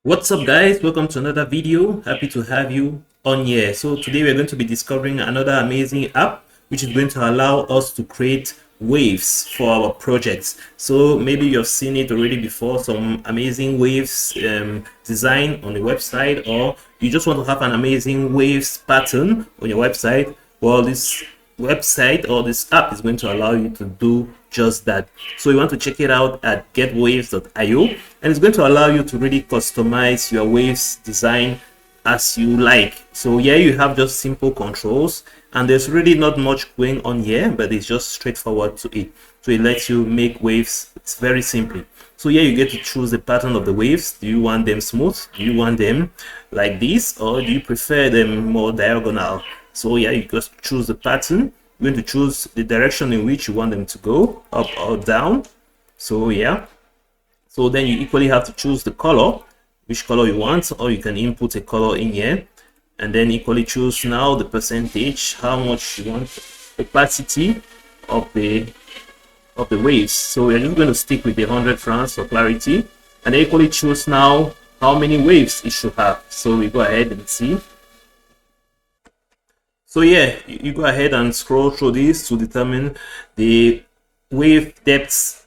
What's up guys, welcome to another video. Happy to have you on here. So today we're going to be discovering another amazing app which is going to allow us to create waves for our projects. So maybe you've seen it already before, some amazing waves design on the website, or you just want to have an amazing waves pattern on your website. Well, this website or this app is going to allow you to do just that. So you want to check it out at getwaves.io, and it's going to allow you to really customize your waves design as you like. So here you have just simple controls, and there's really not much going on here, but it's just straightforward to it. So it lets you make waves. It's very simply. So here you get to choose the pattern of the waves. Do you want them smooth? Do you want them like this, or do you prefer them more diagonal? So yeah, you just choose the pattern. You're going to choose the direction in which you want them to go, up or down. So yeah, so then you equally have to choose the color, which color you want, or you can input a color in here, and then equally choose now the percentage, how much you want opacity of the waves. So we're just going to stick with the 100 francs for clarity, and equally choose now how many waves it should have. So we go ahead and see. So yeah, you go ahead and scroll through this to determine the wave depths,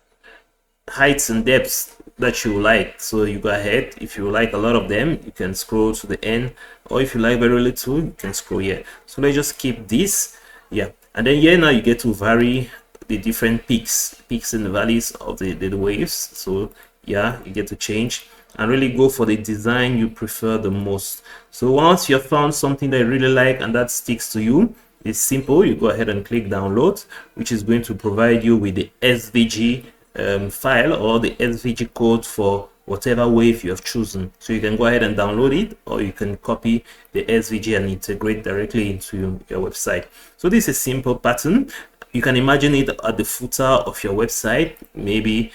heights and depths that you like. So you go ahead, if you like a lot of them, you can scroll to the end, or if you like very little, you can scroll here. So let's just keep this, yeah. And then here now you get to vary the different peaks and the valleys of the waves. So yeah, you get to change and really go for the design you prefer the most. So once you have found something that you really like and that sticks to you, it's simple. You go ahead and click download, which is going to provide you with the SVG file or the SVG code for whatever wave you have chosen. So you can go ahead and download it, or you can copy the SVG and integrate directly into your website. So this is a simple pattern. You can imagine it at the footer of your website. Maybe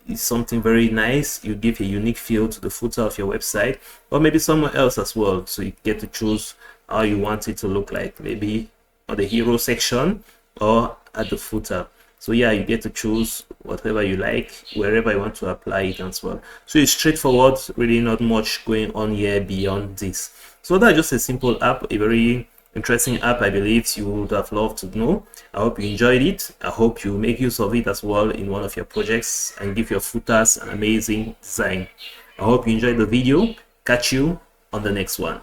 it's something very nice. You give a unique feel to the footer of your website, or maybe somewhere else as well. So you get to choose how you want it to look like, maybe on the hero section or at the footer. So yeah, you get to choose whatever you like, wherever you want to apply it as well. So it's straightforward, really not much going on here beyond this. So that's just a simple app, a very interesting app. I believe you would have loved to know. I hope you enjoyed it. I hope you make use of it as well in one of your projects and give your footers an amazing design. I hope you enjoyed the video. Catch you on the next one.